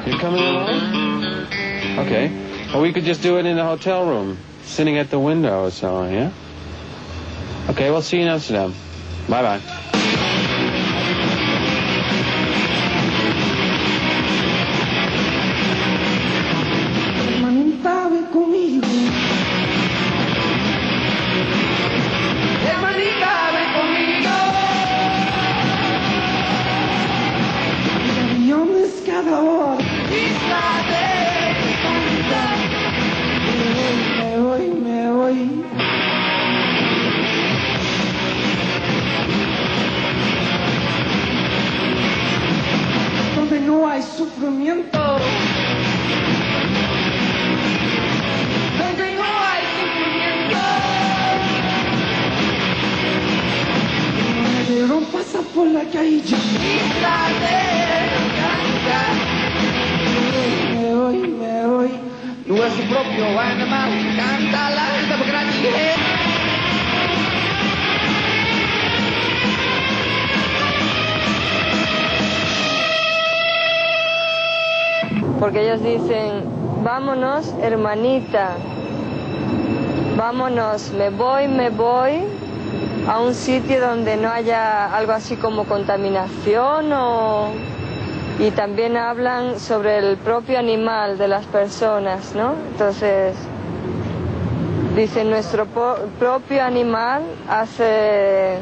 You coming along? Okay. Well, we could just do it in the hotel room, sitting at the window or so, yeah? Okay, we'll see you in Amsterdam. Bye-bye. Hermanita, ven conmigo. Hermanita, ven conmigo. El avión pescador. Isla de Encanta. Me voy, me voy. Donde no hay sufrimiento. Donde no hay sufrimiento. El león pasa por la calle. Isla de Encanta. Me voy, me voy. No es su propio animal. Canta la democracia. Porque ellos dicen, vámonos, hermanita, vámonos, me voy a un sitio donde no haya algo así como contaminación y también hablan sobre el propio animal de las personas, ¿no? Entonces, dicen, nuestro propio animal hace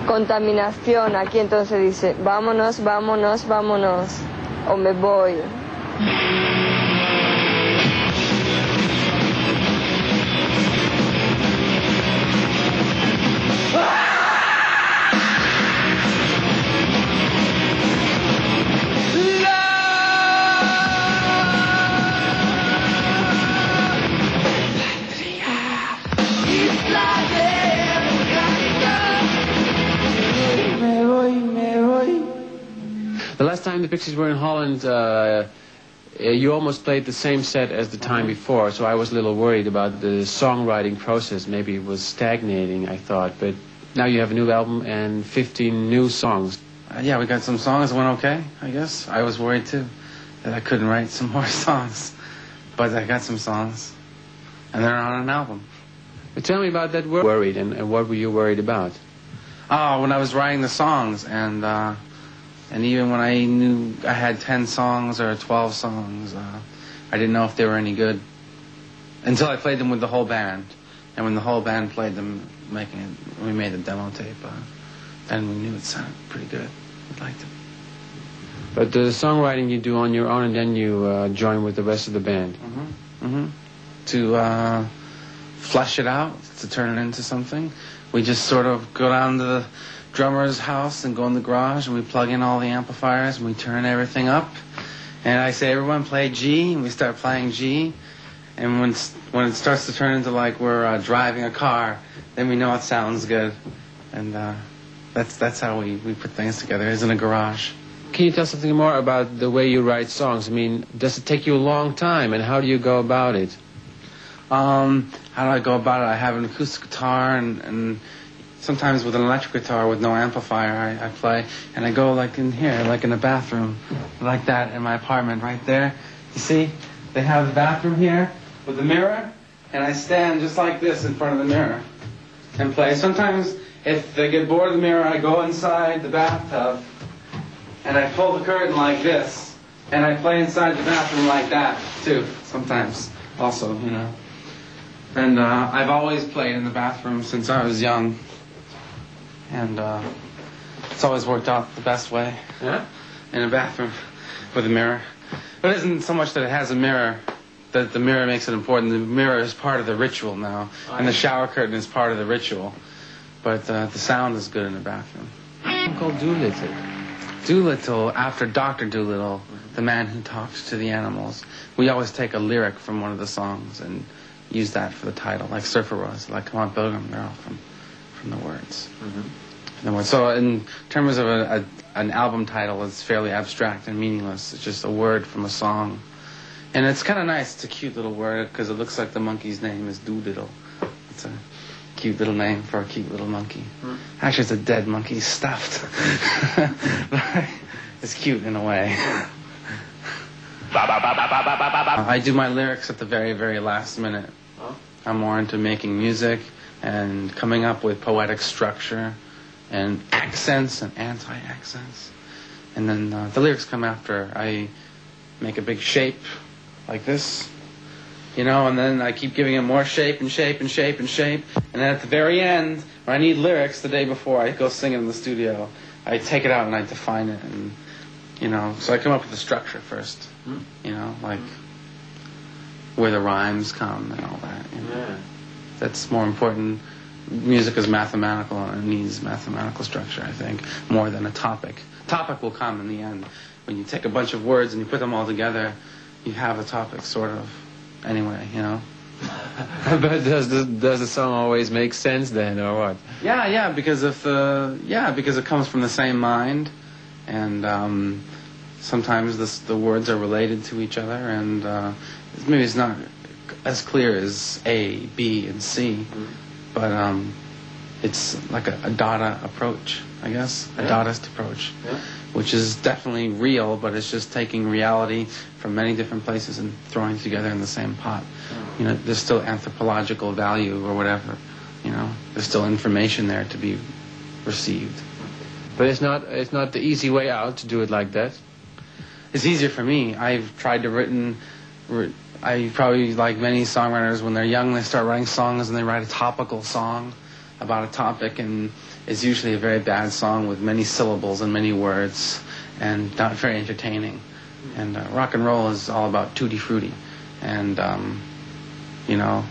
contaminación aquí, entonces dice, vámonos, vámonos, vámonos. O me voy. The last time the Pixies were in Holland, you almost played the same set as the time before, so I was a little worried about the songwriting process. Maybe it was stagnating, I thought, but now you have a new album and 15 new songs. Yeah, we got some songs that went okay, I guess. I was worried, too, that I couldn't write some more songs, but I got some songs, and they're on an album. But tell me about that word, worried, and what were you worried about? Oh, when I was writing the songs, and even when I knew I had 10 songs or 12 songs, I didn't know if they were any good until I played them with the whole band. And when the whole band played them, we made the demo tape, then we knew it sounded pretty good. We liked it. But the songwriting you do on your own, and then you join with the rest of the band. To flesh it out, to turn it into something. We just sort of go down to the drummer's house and go in the garage and we plug in all the amplifiers and we turn everything up. And I say, everyone play G, and we start playing G. And when it starts to turn into like we're driving a car, then we know it sounds good. And that's how we put things together, is in a garage. Can you tell something more about the way you write songs? I mean, does it take you a long time, and how do you go about it? How do I go about it? I have an acoustic guitar and sometimes with an electric guitar with no amplifier I play, and I go like in here, like in the bathroom, like that in my apartment right there. You see, they have the bathroom here with the mirror, and I stand just like this in front of the mirror and play. Sometimes if they get bored of the mirror, I go inside the bathtub and I pull the curtain like this, and I play inside the bathroom like that too, sometimes also, you know. And I've always played in the bathroom since I was young. And it's always worked out the best way. Yeah? In a bathroom with a mirror. But it isn't so much that it has a mirror that the mirror makes it important. The mirror is part of the ritual now. And the shower curtain is part of the ritual. But the sound is good in the bathroom. It's called Doolittle. Doolittle, after Dr. Doolittle, the man who talks to the animals. We always take a lyric from one of the songs and use that for the title, like Surfer was, like Come On Pilgrim, they're all from the words. So in terms of an album title, it's fairly abstract and meaningless. It's just a word from a song. And it's kind of nice. It's a cute little word because it looks like the monkey's name is Doolittle. It's a cute little name for a cute little monkey. Actually, it's a dead monkey stuffed. But it's cute in a way. I do my lyrics at the very, very last minute. I'm more into making music and coming up with poetic structure and accents and anti-accents. And then the lyrics come after. I make a big shape like this, you know, and then I keep giving it more shape and shape and shape and shape. And then at the very end, when I need lyrics the day before I go sing it in the studio, I take it out and I define it. And, you know, so I come up with the structure first, you know, like where the rhymes come and all that. You know? Yeah. That's more important. Music is mathematical and it needs mathematical structure, I think, more than a topic. Topic will come in the end. When you take a bunch of words and you put them all together, you have a topic, sort of. Anyway, you know. But does the song always make sense then, or what? Yeah, because because it comes from the same mind, and sometimes the words are related to each other, and maybe it's not as clear as A, B, and C, but it's like a Dada approach, I guess, a Dadaist approach, which is definitely real, but it's just taking reality from many different places and throwing it together in the same pot. You know, there's still anthropological value or whatever, you know, there's still information there to be received. But it's not the easy way out to do it like that. It's easier for me. I've tried to I probably, like many songwriters, when they're young, they start writing songs and they write a topical song about a topic, and it's usually a very bad song with many syllables and many words and not very entertaining. And rock and roll is all about tutti frutti and, you know,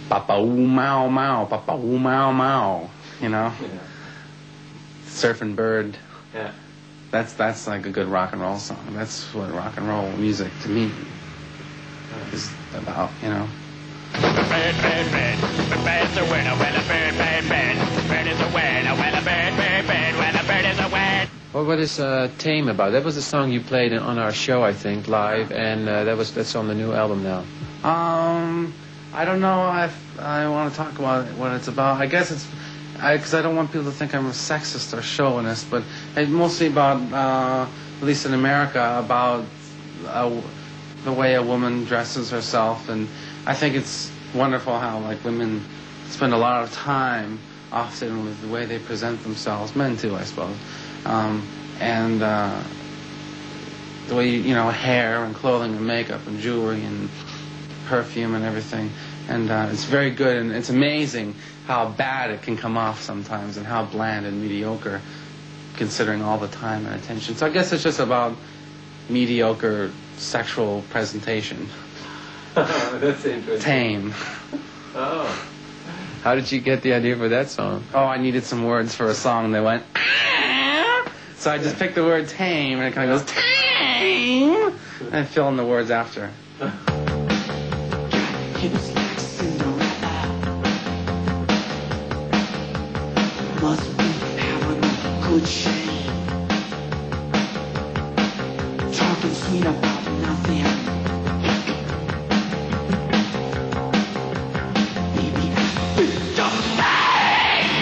papa-oo mau mau, papa-oo mau mau, you know, surfing bird. Yeah. That's like a good rock and roll song. That's what rock and roll music to me is about, you know. Bird, bird, bird. The bird's a winner when a bird, bird, bird. Bird is a winner when a bird, bird, bird. When a bird is a winner. Well, what is Tame about? That was the song you played on our show, I think, live, and that's on the new album now. I don't know if I want to talk about what it's about. I guess it's because I don't want people to think I'm a sexist or chauvinist, but it's mostly about, at least in America, about the way a woman dresses herself, and I think it's wonderful how like women spend a lot of time often with the way they present themselves, men too, I suppose, and the way, you know, hair and clothing and makeup and jewelry and perfume and everything, and it's very good, and it's amazing how bad it can come off sometimes and how bland and mediocre considering all the time and attention. So I guess it's just about mediocre sexual presentation. That's interesting. Tame. Oh. How did you get the idea for that song? Oh, I needed some words for a song that went so I just picked the word tame and it kind of goes tame and I fill in the words after. Hips like Cinderella. Must be having a good shame. Talking sweet about nothing. Baby, I feel your pain.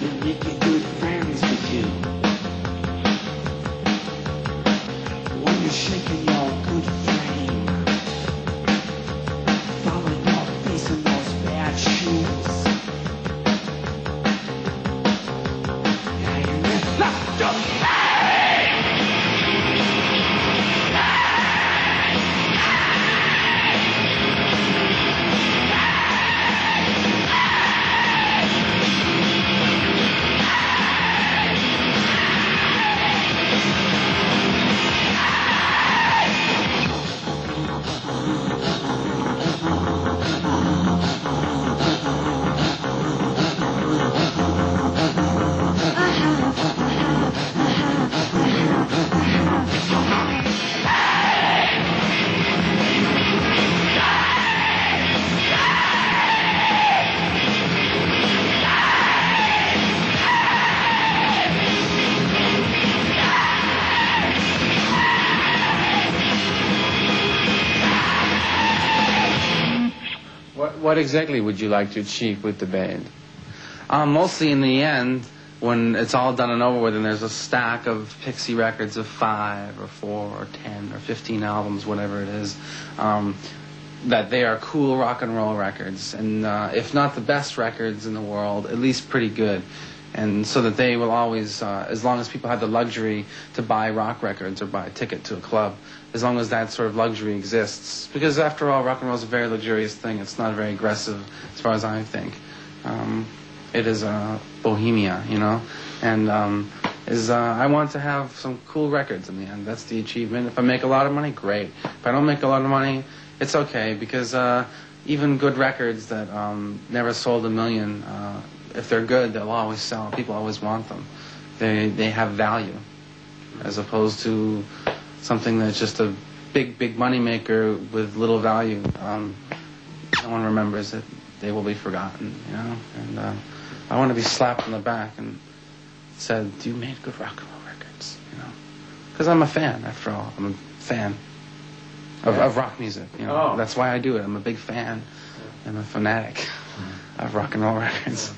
You're making good friends with you. When you're shaking your good frame, falling off facing those bad shoes. what exactly would you like to achieve with the band? Mostly in the end, when it's all done and over with, and there's a stack of Pixie records of 5 or 4 or 10 or 15 albums, whatever it is, that they are cool rock and roll records, and if not the best records in the world, at least pretty good. And so that they will always, as long as people have the luxury to buy rock records or buy a ticket to a club, as long as that sort of luxury exists. Because after all, rock and roll is a very luxurious thing. It's not very aggressive, as far as I think. It is bohemia, you know? And I want to have some cool records in the end. That's the achievement. If I make a lot of money, great. If I don't make a lot of money, it's okay, because even good records that never sold a million, if they're good, they'll always sell. People always want them. They have value, as opposed to something that's just a big money maker with little value. No one remembers it. They will be forgotten, you know. And I want to be slapped on the back and said, "You made good rock and roll records," you know. Because I'm a fan, after all. I'm a fan of rock music, you know. That's why I do it. I'm a big fan. I'm a fanatic of rock and roll records.